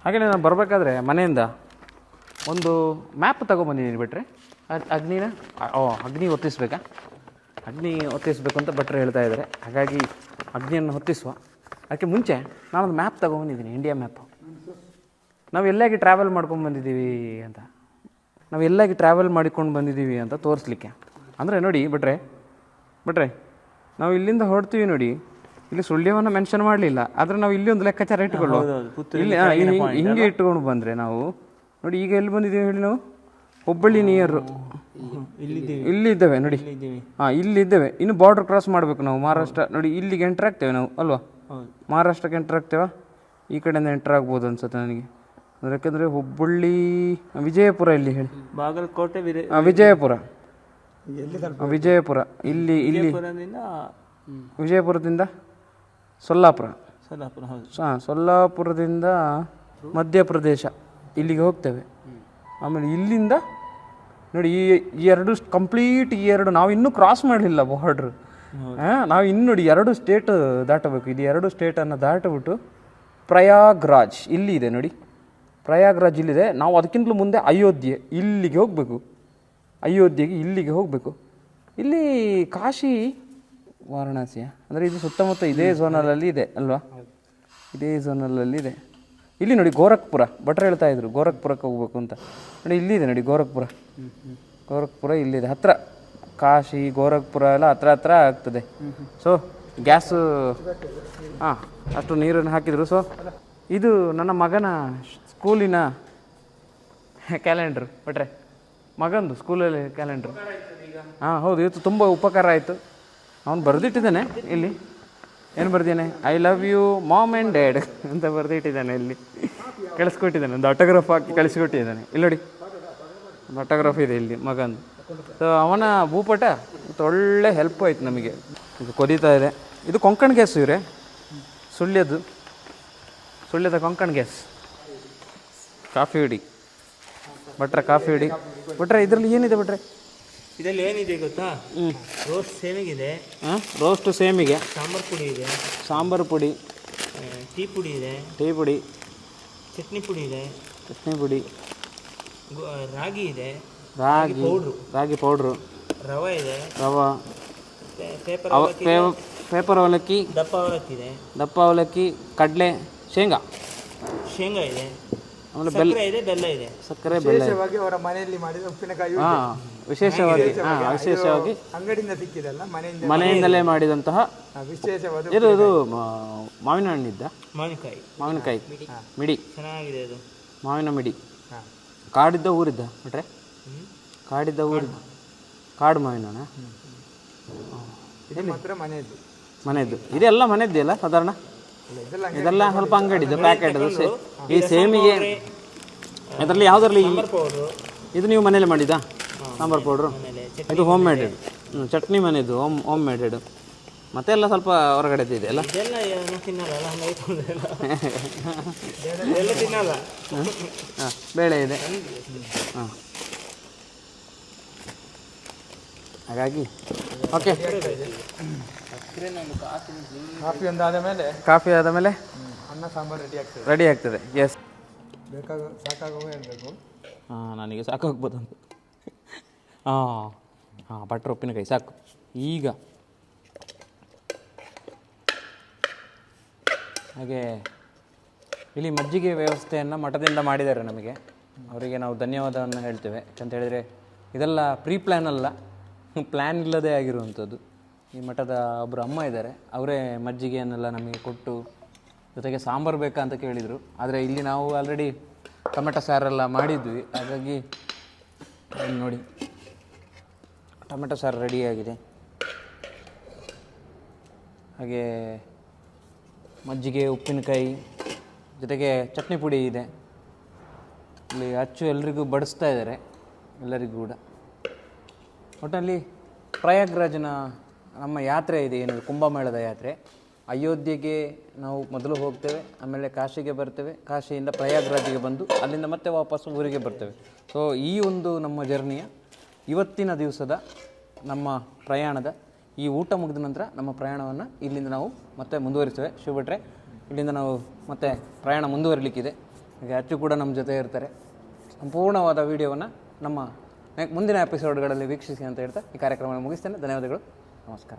ಹಾಗೆ ನಾನು ಬರಬೇಕಾದ್ರೆ ಮನೆಯಿಂದ ಒಂದು ಮ್ಯಾಪ್ ತಗೊಂಬಂದಿದ್ದೀನಿ. ಬಿಟ್ರೆ ಅಗ್ನಿನ ಅಗ್ನಿ ಹೊತ್ತಿಸ್ಬೇಕಾ? ಅಗ್ನಿ ಹೊತ್ತಿಸ್ಬೇಕು ಅಂತ ಭಟ್ರು ಹೇಳ್ತಾ ಇದ್ದಾರೆ. ಹಾಗಾಗಿ ಅಗ್ನಿಯನ್ನು ಹೊತ್ತಿಸುವ. ಅದಕ್ಕೆ ಮುಂಚೆ ನಾನೊಂದು ಮ್ಯಾಪ್ ತೊಗೊಂಬಂದಿದ್ದೀನಿ, ಇಂಡಿಯಾ ಮ್ಯಾಪು. ನಾವು ಎಲ್ಲಾಗಿ ಟ್ರಾವೆಲ್ ಮಾಡ್ಕೊಂಡು ಬಂದಿದ್ದೀವಿ ಅಂತ, ನಾವು ಎಲ್ಲಾಗಿ ಟ್ರಾವೆಲ್ ಮಾಡಿಕೊಂಡು ಬಂದಿದ್ದೀವಿ ಅಂತ ತೋರಿಸ್ಲಿಕ್ಕೆ. ಅಂದರೆ ನೋಡಿ ಭಟ್ರೆ, ನಾವು ಇಲ್ಲಿಂದ ಹೊರಡ್ತೀವಿ ನೋಡಿ, ಇಲ್ಲಿ ಸುಳ್ಯವನ್ನು ಮೆನ್ಷನ್ ಮಾಡಲಿಲ್ಲ, ಆದರೆ ನಾವು ಇಲ್ಲಿ ಒಂದು ಲೆಕ್ಕಾಚಾರ ಇಟ್ಕೊಳ್ಳುವ. ಇಲ್ಲಿ ಹಿಂಗೆ ಇಟ್ಕೊಂಡು ಬಂದರೆ ನಾವು ನೋಡಿ, ಈಗ ಎಲ್ಲಿ ಬಂದಿದ್ದೀವಿ ಹೇಳಿ ನಾವು? ಹುಬ್ಬಳ್ಳಿ ನಿಯರು ಇಲ್ಲಿ ಇದ್ದೇವೆ ನೋಡಿ. ಇಲ್ಲಿ ಇದ್ದೇವೆ. ಇನ್ನು ಬಾರ್ಡರ್ ಕ್ರಾಸ್ ಮಾಡಬೇಕು ನಾವು, ಮಹಾರಾಷ್ಟ್ರ ನೋಡಿ. ಇಲ್ಲಿಗೆ ಎಂಟ್ರ್ ಆಗ್ತೇವೆ ನಾವು ಅಲ್ವಾ? ಮಹಾರಾಷ್ಟ್ರಕ್ಕೆ ಎಂಟ್ರ್ ಆಗ್ತೇವಾ? ಈ ಕಡೆಯಿಂದ ಎಂಟ್ರ್ ಆಗ್ಬೋದು ಅನ್ಸುತ್ತೆ ನನಗೆ. ಯಾಕಂದರೆ ಹುಬ್ಬಳ್ಳಿ ವಿಜಯಪುರ ಇಲ್ಲಿ ಹೇಳಿ, ಬಾಗಲಕೋಟೆ, ವಿಜಯಪುರ ಇಲ್ಲಿ ವಿಜಯಪುರದಿಂದ ಸೊಲ್ಲಾಪುರ, ಸೊಲ್ಲಾಪುರದಿಂದ ಮಧ್ಯಪ್ರದೇಶ ಇಲ್ಲಿಗೆ ಹೋಗ್ತೇವೆ. ಆಮೇಲೆ ಇಲ್ಲಿಂದ ನೋಡಿ ಈ ಎರಡು ಕಂಪ್ಲೀಟ್, ಈ ಎರಡು ನಾವು ಇನ್ನೂ ಕ್ರಾಸ್ ಮಾಡಲಿಲ್ಲ ಬಾರ್ಡ್ರ್. ನಾವು ಇನ್ನು ನೋಡಿ 2 ಸ್ಟೇಟ್ ದಾಟಬೇಕು. ಇದು 2 ಸ್ಟೇಟನ್ನು ದಾಟಿಬಿಟ್ಟು ಪ್ರಯಾಗ್ರಾಜ್ ಇಲ್ಲಿ ಇದೆ ನೋಡಿ, ಪ್ರಯಾಗ್ರಾಜ್ ಇಲ್ಲಿದೆ. ನಾವು ಅದಕ್ಕಿಂತಲೂ ಮುಂದೆ ಅಯೋಧ್ಯೆ ಇಲ್ಲಿಗೆ ಹೋಗಬೇಕು, ಅಯೋಧ್ಯೆಗೆ ಇಲ್ಲಿಗೆ ಹೋಗಬೇಕು. ಇಲ್ಲಿ ಕಾಶಿ ವಾರಣಾಸಿಯ ಅಂದರೆ ಇದು ಸುತ್ತಮುತ್ತ ಇದೇ ಝೋನಲಲ್ಲಿ ಇದೆ ಅಲ್ವಾ? ಇದೇ ಝೋನಲಲ್ಲಿ ಇದೆ. ಇಲ್ಲಿ ನೋಡಿ ಗೋರಖ್ಪುರ, ಭಟ್ರು ಹೇಳ್ತಾ ಇದ್ರು ಗೋರಖ್ಪುರಕ್ಕೆ ಹೋಗ್ಬೇಕು ಅಂತ. ನೋಡಿ ಇಲ್ಲಿದೆ ನೋಡಿ ಗೋರಖ್ಪುರ ಇಲ್ಲಿದೆ. ಹತ್ತಿರ ಕಾಶಿ ಗೋರಖ್ಪುರ ಎಲ್ಲ ಹತ್ರ ಆಗ್ತದೆ. ಸೊ ಗ್ಯಾಸು ಅಷ್ಟು ನೀರನ್ನು ಹಾಕಿದರು. ಸೊ ಇದು ನನ್ನ ಮಗನ ಸ್ಕೂಲಿನ ಕ್ಯಾಲೆಂಡ್ರು ಭಟ್ರೆ, ಮಗಂದು ಸ್ಕೂಲಲ್ಲಿ ಕ್ಯಾಲೆಂಡ್ರು. ಹೌದು, ಇವತ್ತು ತುಂಬ ಉಪಕಾರ ಆಯಿತು. ಅವನು ಬರೆದಿಟ್ಟಿದ್ದಾನೆ ಇಲ್ಲಿ. ಏನು ಬರ್ದಿದ್ದಾನೆ? I love you mom and dad ಅಂತ ಬರೆದಿಟ್ಟಿದ್ದಾನೆ. ಇಲ್ಲಿ ಕಳಿಸ್ಕೊಟ್ಟಿದ್ದಾನೆ, ಒಂದು ಆಟೋಗ್ರಾಫ್ ಹಾಕಿ ಕಳಿಸ್ಕೊಟ್ಟಿದ್ದಾನೆ. ಇಲ್ಲಿ ನೋಡಿ, ಒಂದು ಆಟೋಗ್ರಾಫ್ ಇದೆ ಇಲ್ಲಿ ಮಗಂದು. ಸೊ ಅವನ ಭೂಪಟ ಮತ್ತು ಒಳ್ಳೆ ಹೆಲ್ಪ್ ಆಯಿತು ನಮಗೆ. ಇದು ಕೊದೀತಾ ಇದೆ. ಇದು ಕೊಂಕಣ್ ಗ್ಯಾಸ್ ಇವರೇ, ಸುಳ್ಯದ ಕೊಂಕಣ್ ಗ್ಯಾಸ್. ಕಾಫಿ ಹುಡಿ ಭಟ್ರೆ, ಕಾಫಿ ಹುಡಿ ಭಟ್ರೆ. ಇದರಲ್ಲಿ ಏನಿದೆ ಭಟ್ರೆ? ಇದರಲ್ಲಿ ಏನಿದೆ ಗೊತ್ತಾ? ರೋಸ್ಟ್ ಸೇಮಿಗಿದೆ, ರೋಸ್ಟ್ ಸೇಮಿಗೆ, ಸಾಂಬಾರು ಪುಡಿ ಇದೆ, ಸಾಂಬಾರು ಪುಡಿ, ಟೀ ಪುಡಿ ಇದೆ, ಚಟ್ನಿ ಪುಡಿ, ರಾಗಿ ಇದೆ, ರಾಗಿ ಪೌಡ್ರು, ರವೆ ಇದೆ, ಪೇಪರ್ ಅವಲಕ್ಕಿ, ದಪ್ಪ ಅವಲಕ್ಕಿ, ಕಡಲೆ, ಶೇಂಗಾ ಇದೆ, ಆಮೇಲೆ ಬೆಲ್ಲ ಇದೆ, ಸಕ್ಕರೆ, ಬೆಲ್ಲ. ಅವರ ಮನೆಯಲ್ಲಿ ಮಾಡಿದ ಉಪ್ಪಿನಕಾಯಿ ವಿಶೇಷವಾಗಿ ಅಂಗಡಿಯಿಂದ ಸಿಕ್ಕಿದಲ್ಲ, ಮನೆಯಿಂದಲೇ ಮಾಡಿದಂತಹ ವಿಶೇಷವಾದ ಇದು ಮಾವಿನ ಹಣ್ಣಿದ್ದ ಮಾವಿನಕಾಯಿ ಮಿಡಿ, ಚೆನ್ನಾಗಿದೆ ಅದು. ಮಾವಿನ ಮಿಡಿ, ಕಾಡಿದ್ದ ಊರಿದ್ದ ಬಿಟ್ರೆ, ಕಾಡಿದ್ದ ಊರಿದ್ದ, ಕಾಡು ಮಾವಿನ ಹಣ್ಣ. ಮನೆಯದ್ದು ಇದೆಲ್ಲ ಮನೆಯದ್ದೇ ಅಲ್ಲ ಸಾಧಾರಣ? ಇದೆಲ್ಲ ಸ್ವಲ್ಪ ಅಂಗಡಿದ್ದು ಪ್ಯಾಕೆಟ್. ಈ ಸೇಮಿಗೆ ಇದರಲ್ಲಿ ಯಾವುದರಲ್ಲಿ? ಇದು ನೀವು ಮನೇಲಿ ಮಾಡಿದ್ದಾ ಸಾಂಬಾರು ಪೌಡ್ರು? ಇದು ಹೋಮ್ ಮೇಡೆಡ್. ಚಟ್ನಿ ಮನೆಯದು ಹೋಮ್ ಮೇಡೆಡ್. ಮತ್ತೆ ಎಲ್ಲ ಸ್ವಲ್ಪ ಹೊರಗಡೆದು ಇದೆ ಅಲ್ಲ? ಬೇಳೆ ಇದೆ. ಹಾಗಾಗಿ ಓಕೆ, ಕಾಫಿ ಆದ ಮೇಲೆ ಅನ್ನ ಸಾಂಬಾರು ರೆಡಿ ಆಗ್ತದೆ. ಎಸ್, ಸಾಕಾಗುವ ಹೇಳಬೇಕು. ನನಗೆ ಸಾಕಾಗ್ಬೋದು ಅಂತ. ಭಟ್ರು ಉಪ್ಪಿನಕಾಯಿ ಸಾಕು. ಈಗ ಹಾಗೆ ಇಲ್ಲಿ ಮಜ್ಜಿಗೆ ವ್ಯವಸ್ಥೆಯನ್ನು ಮಠದಿಂದ ಮಾಡಿದ್ದಾರೆ ನಮಗೆ. ಅವರಿಗೆ ನಾವು ಧನ್ಯವಾದವನ್ನು ಹೇಳ್ತೇವೆ. ಅಂತ ಹೇಳಿದರೆ ಇದೆಲ್ಲ ಪ್ರೀ ಪ್ಲ್ಯಾನ್ ಅಲ್ಲ, ಪ್ಲ್ಯಾನ್ ಇಲ್ಲದೆ ಆಗಿರುವಂಥದ್ದು. ಈ ಮಠದ ಒಬ್ಬರು ಅಮ್ಮ ಇದ್ದಾರೆ, ಅವರೇ ಮಜ್ಜಿಗೆಯನ್ನೆಲ್ಲ ನಮಗೆ ಕೊಟ್ಟು, ಜೊತೆಗೆ ಸಾಂಬಾರು ಬೇಕಾ ಅಂತ ಕೇಳಿದರು. ಆದರೆ ಇಲ್ಲಿ ನಾವು ಆಲ್ರೆಡಿ ಟೊಮೆಟೊ ಸಾರೆಲ್ಲ ಮಾಡಿದ್ವಿ, ಹಾಗಾಗಿ ನೋಡಿ ಟೊಮೆಟೊ ಸಾರು ರೆಡಿಯಾಗಿದೆ. ಹಾಗೆ ಮಜ್ಜಿಗೆ, ಉಪ್ಪಿನಕಾಯಿ, ಜೊತೆಗೆ ಚಟ್ನಿ ಪುಡಿ ಇದೆ. ಇಲ್ಲಿ ಅಚ್ಚು ಎಲ್ರಿಗೂ ಬಡಿಸ್ತಾ ಇದ್ದಾರೆ, ಎಲ್ಲರಿಗೂ ಕೂಡ. ಒಟ್ಟಲ್ಲಿ ಪ್ರಯಾಗ್ರಾಜ್ನ ನಮ್ಮ ಯಾತ್ರೆ ಇದೆ, ಏನು ಕುಂಭಮೇಳದ ಯಾತ್ರೆ. ಅಯೋಧ್ಯೆಗೆ ನಾವು ಮೊದಲು ಹೋಗ್ತೇವೆ, ಆಮೇಲೆ ಕಾಶಿಗೆ ಬರ್ತೇವೆ, ಕಾಶಿಯಿಂದ ಪ್ರಯಾಗ್ರಾಜ್ಗೆ ಬಂದು ಅಲ್ಲಿಂದ ಮತ್ತೆ ವಾಪಸ್ ಊರಿಗೆ ಬರ್ತೇವೆ. ಸೊ ಈ ಒಂದು ನಮ್ಮ ಜರ್ನಿಯ ಇವತ್ತಿನ ದಿವಸದ ನಮ್ಮ ಪ್ರಯಾಣದ ಈ ಊಟ ಮುಗಿದ ನಂತರ ನಮ್ಮ ಪ್ರಯಾಣವನ್ನು ಇಲ್ಲಿಂದ ನಾವು ಮತ್ತೆ ಮುಂದುವರಿಸ್ತೇವೆ. ಶಿವಭಟ್ರೆ, ಇಲ್ಲಿಂದ ನಾವು ಮತ್ತೆ ಪ್ರಯಾಣ ಮುಂದುವರಿಲಿಕ್ಕಿದೆ. ಹಾಗೆ ಅಚ್ಚು ಕೂಡ ನಮ್ಮ ಜೊತೆ ಇರ್ತಾರೆ. ಸಂಪೂರ್ಣವಾದ ವಿಡಿಯೋವನ್ನು ನಮ್ಮ ಮುಂದಿನ ಎಪಿಸೋಡ್ಗಳಲ್ಲಿ ವೀಕ್ಷಿಸಿ ಅಂತ ಹೇಳ್ತಾ ಈ ಕಾರ್ಯಕ್ರಮ ಮುಗಿಸ್ತೇನೆ. ಧನ್ಯವಾದಗಳು. ನಮಸ್ಕಾರ.